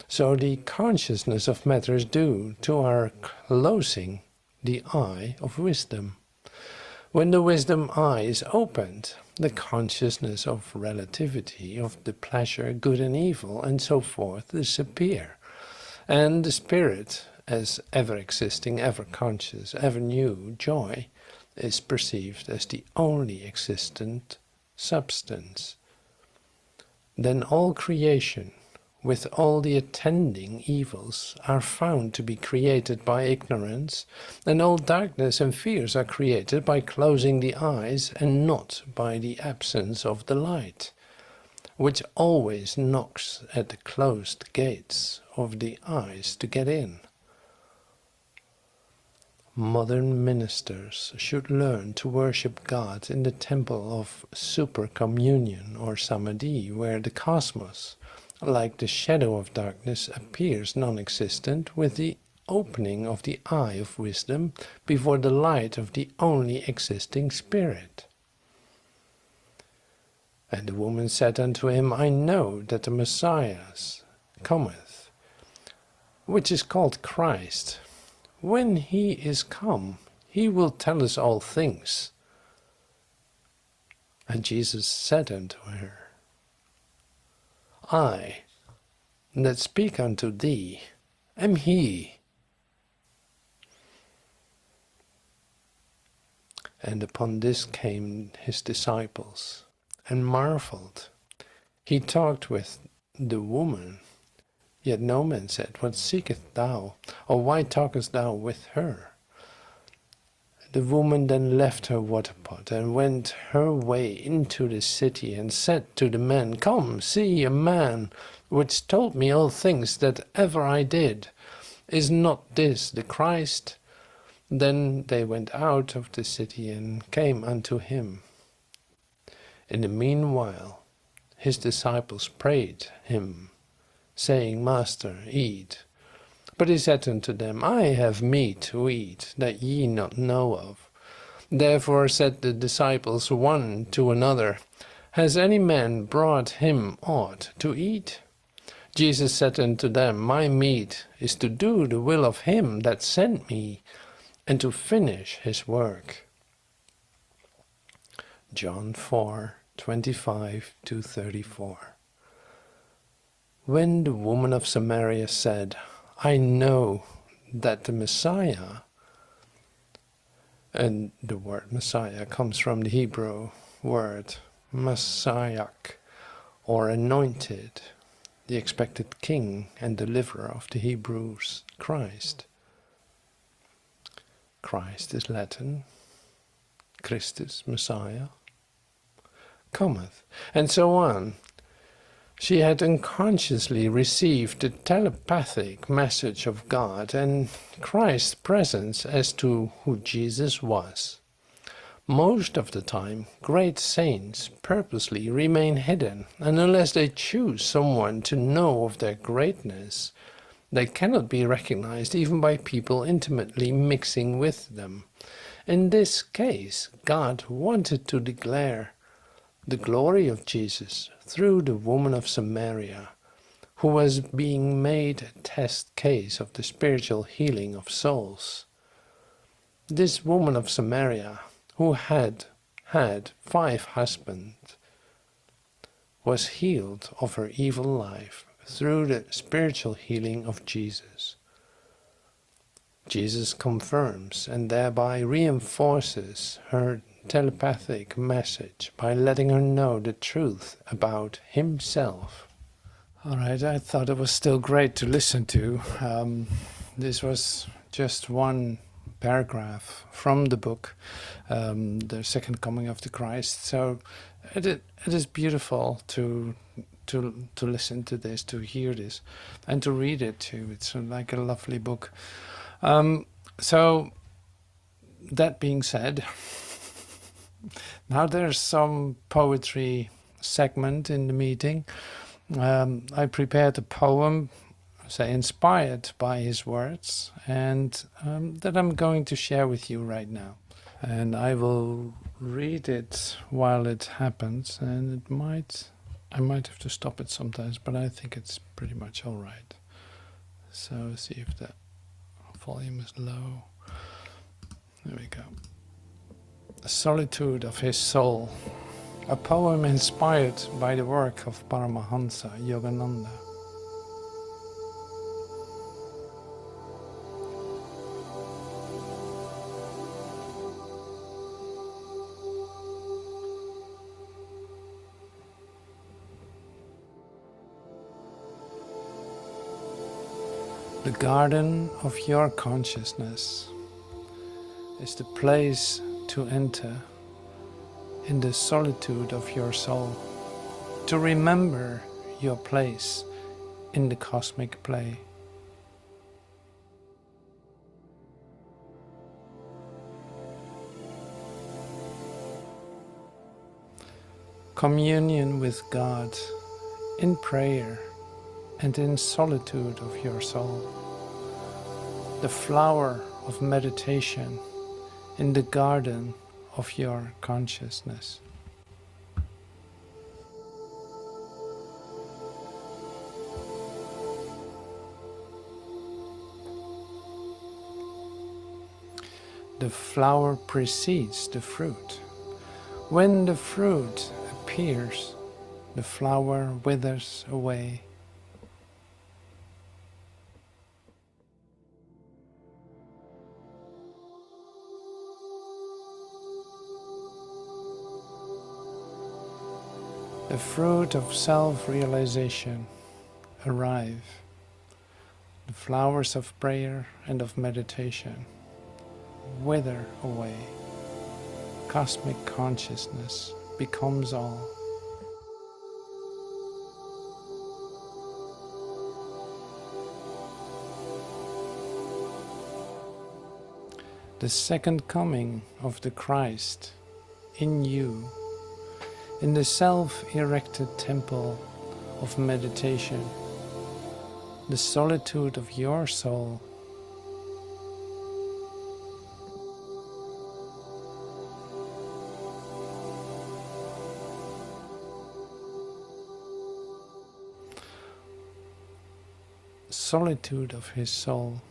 So the consciousness of matter is due to our closing the eye of wisdom. When the wisdom eye is opened, the consciousness of relativity, of the pleasure, good and evil, and so forth disappear, and the spirit, as ever-existing, ever-conscious, ever-new joy, is perceived as the only existent substance. Then all creation, with all the attending evils, are found to be created by ignorance, and all darkness and fears are created by closing the eyes and not by the absence of the light, which always knocks at the closed gates of the eyes to get in. Modern ministers should learn to worship God in the temple of supercommunion or samadhi, where the cosmos, like the shadow of darkness, appears non-existent with the opening of the eye of wisdom before the light of the only existing spirit. And the woman said unto him, I know that the Messiah cometh, which is called Christ. When he is come, he will tell us all things. And Jesus said unto her, I that speak unto thee am he. And upon this came his disciples, and marveled. He talked with the woman, yet no man said, What seekest thou? Or why talkest thou with her? The woman then left her water pot and went her way into the city and said to the men, Come, see a man which told me all things that ever I did. Is not this the Christ? Then they went out of the city and came unto him. In the meanwhile his disciples prayed him, saying, Master, eat. But he said unto them, I have meat to eat, that ye not know of. Therefore said the disciples one to another, Has any man brought him aught to eat? Jesus said unto them, My meat is to do the will of him that sent me, and to finish his work. John 4:25-34. When the woman of Samaria said, I know that the Messiah, and the word Messiah comes from the Hebrew word Messiach, or anointed, the expected king and deliverer of the Hebrews, Christ. Christ is Latin, Christus, Messiah, cometh, and so on. She had unconsciously received the telepathic message of God and Christ's presence as to who Jesus was. Most of the time, great saints purposely remain hidden, and unless they choose someone to know of their greatness, they cannot be recognized even by people intimately mixing with them. In this case, God wanted to declare the glory of Jesus through the woman of Samaria, who was being made a test case of the spiritual healing of souls. This woman of Samaria, who had had 5 husbands, was healed of her evil life through the spiritual healing of Jesus. Jesus confirms and thereby reinforces her telepathic message by letting her know the truth about himself. All right, I thought it was still great to listen to. This was just one paragraph from the book, The Second Coming of the Christ. So it is beautiful to listen to this, to hear this, and to read it too. It's like a lovely book. So that being said, now there's some poetry segment in the meeting. I prepared a poem, say inspired by his words, and that I'm going to share with you right now. And I will read it while it happens, and I might have to stop it sometimes, but I think it's pretty much all right. So see if the volume is low. There we go. Solitude of His Soul, a poem inspired by the work of Paramahansa Yogananda. The garden of your consciousness is the place to enter in the solitude of your soul, to remember your place in the cosmic play. Communion with God in prayer and in solitude of your soul. The flower of meditation in the garden of your consciousness. The flower precedes the fruit. When the fruit appears, the flower withers away. The fruit of self-realization arrive. The flowers of prayer and of meditation wither away. Cosmic consciousness becomes all. The second coming of the Christ in you, in the self-erected temple of meditation, the solitude of your soul. Solitude of His Soul.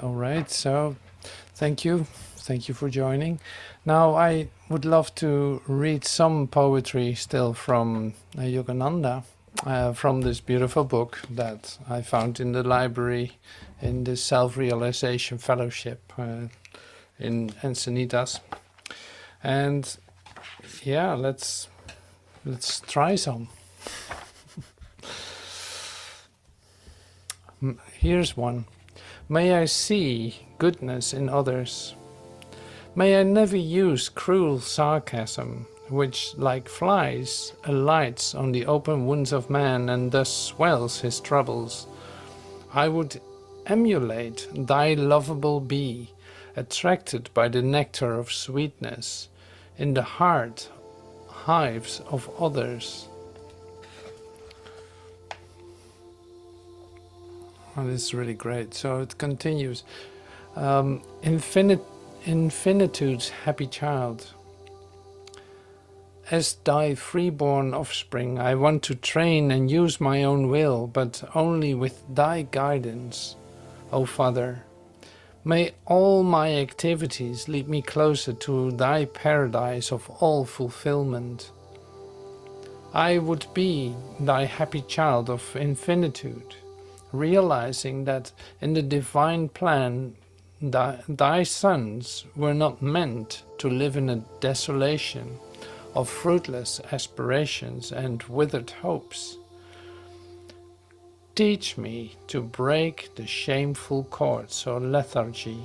All right, so thank you for joining. Now I would love to read some poetry still from Yogananda, from this beautiful book that I found in the library in the Self-Realization Fellowship in Encinitas. And yeah, let's try some. Here's one. May I see goodness in others. May I never use cruel sarcasm, which, like flies, alights on the open wounds of man and thus swells his troubles. I would emulate thy lovable bee, attracted by the nectar of sweetness, in the heart hives of others. Oh, this is really great. So it continues. Infinitude's happy child. As thy freeborn offspring, I want to train and use my own will, but only with thy guidance, O Father. May all my activities lead me closer to thy paradise of all fulfillment. I would be thy happy child of infinitude, realizing that in the divine plan thy sons were not meant to live in a desolation of fruitless aspirations and withered hopes. Teach me to break the shameful cords of lethargy.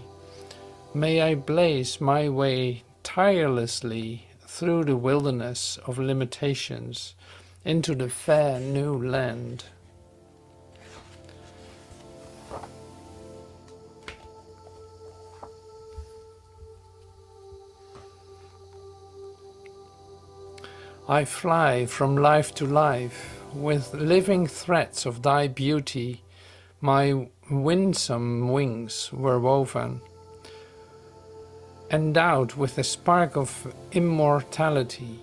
May I blaze my way tirelessly through the wilderness of limitations into the fair new land. I fly from life to life, with living threads of thy beauty, my winsome wings were woven. Endowed with a spark of immortality,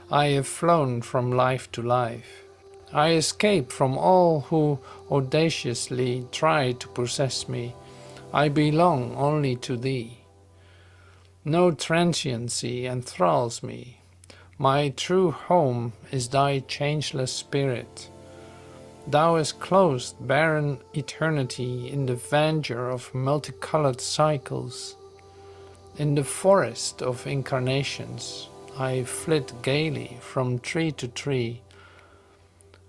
I have flown from life to life. I escape from all who audaciously try to possess me. I belong only to thee. No transiency enthralls me. My true home is thy changeless spirit. Thou hast closed barren eternity in the verdure of multicolored cycles. In the forest of incarnations, I flit gaily from tree to tree.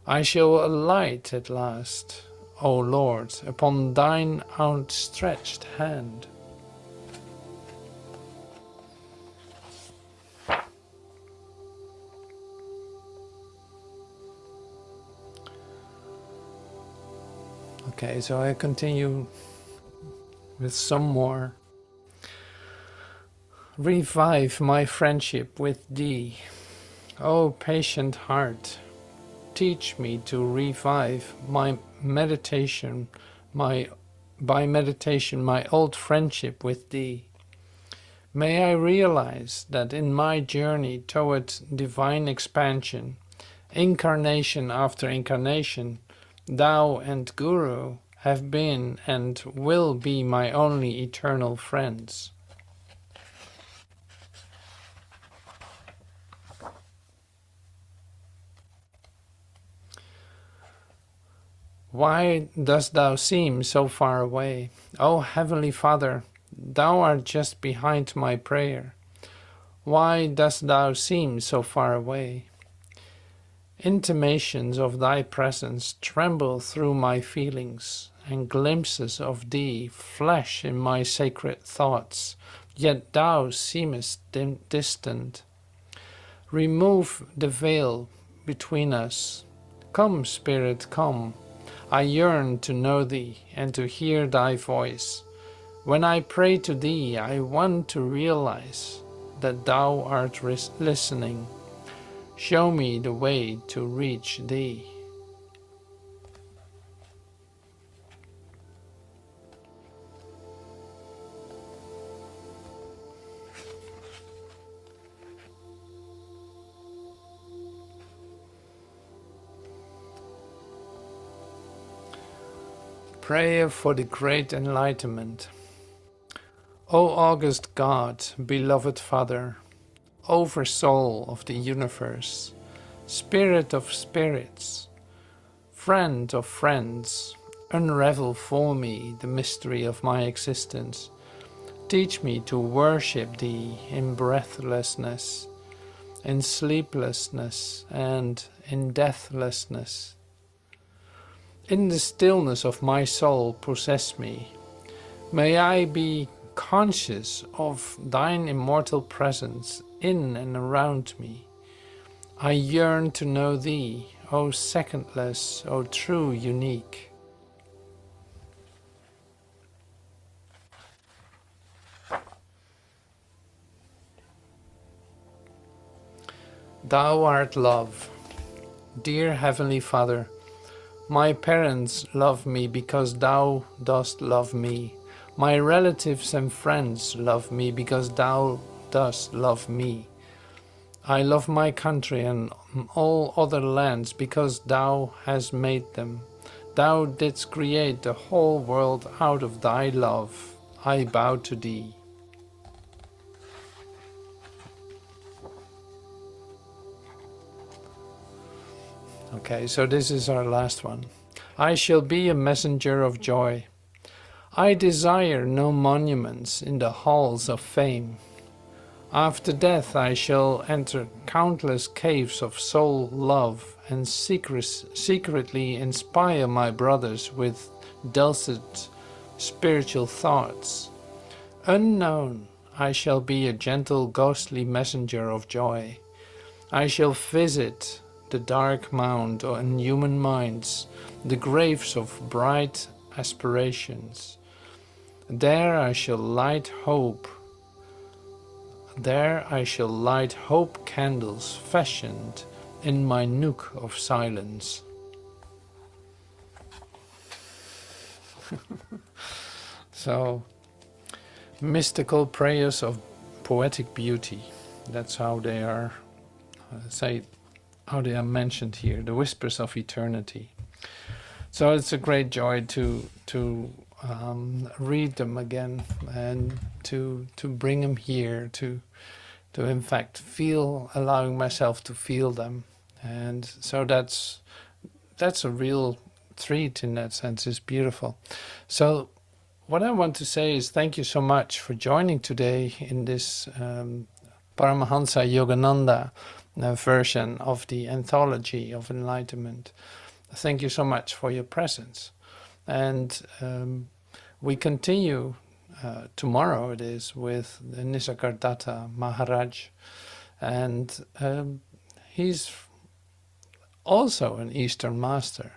I shall alight at last, O Lord, upon thine outstretched hand. Okay, so I continue with some more. Revive my friendship with thee, O patient heart. Teach me to revive by meditation my old friendship with thee. May I realize that in my journey toward divine expansion, incarnation after incarnation, thou and Guru have been and will be my only eternal friends. Why dost thou seem so far away? O Heavenly Father, thou art just behind my prayer. Why dost thou seem so far away? Intimations of thy presence tremble through my feelings, and glimpses of thee flash in my sacred thoughts, yet thou seemest distant. Remove the veil between us. Come, Spirit, come. I yearn to know thee and to hear thy voice. When I pray to thee, I want to realize that thou art listening. Show me the way to reach thee. Prayer for the Great Enlightenment. O august God, beloved Father, Oversoul of the universe, Spirit of spirits, Friend of friends, unravel for me the mystery of my existence. Teach me to worship Thee in breathlessness, in sleeplessness, and in deathlessness. In the stillness of my soul possess me. May I be conscious of Thine immortal presence in and around me. I yearn to know Thee, O secondless, O true unique. Thou art love. Dear Heavenly Father, my parents love me because Thou dost love me. My relatives and friends love me because Thou dost love me. I love my country and all other lands because Thou hast made them. Thou didst create the whole world out of Thy love. I bow to Thee. Okay, so this is our last one. I shall be a messenger of joy. I desire no monuments in the halls of fame. After death I shall enter countless caves of soul love and secretly inspire my brothers with dulcet spiritual thoughts. Unknown, I shall be a gentle ghostly messenger of joy. I shall visit the dark mound in human minds, the graves of bright aspirations. There I shall light hope. There I shall light hope candles fashioned in my nook of silence. So, mystical prayers of poetic beauty. That's how they are, how they are mentioned here. The whispers of eternity. So it's a great joy to read them again and to bring them here to in fact feel, allowing myself to feel them. And so that's a real treat in that sense. It's beautiful. So what I want to say is thank you so much for joining today in this Paramahansa Yogananda version of the Anthology of Enlightenment. Thank you so much for your presence. And we continue tomorrow, it is, with Nisargadatta Maharaj. And he's also an Eastern master.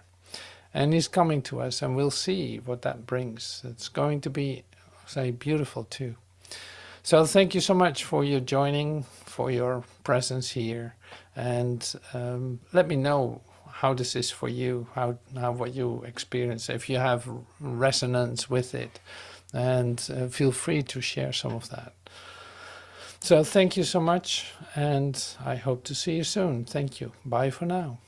And he's coming to us, and we'll see what that brings. It's going to be, say, beautiful too. So thank you so much for your joining, for your presence here. And let me know how this is for you, how what you experience, if you have resonance with it, and feel free to share some of that. So thank you so much, and I hope to see you soon. Thank you. Bye for now.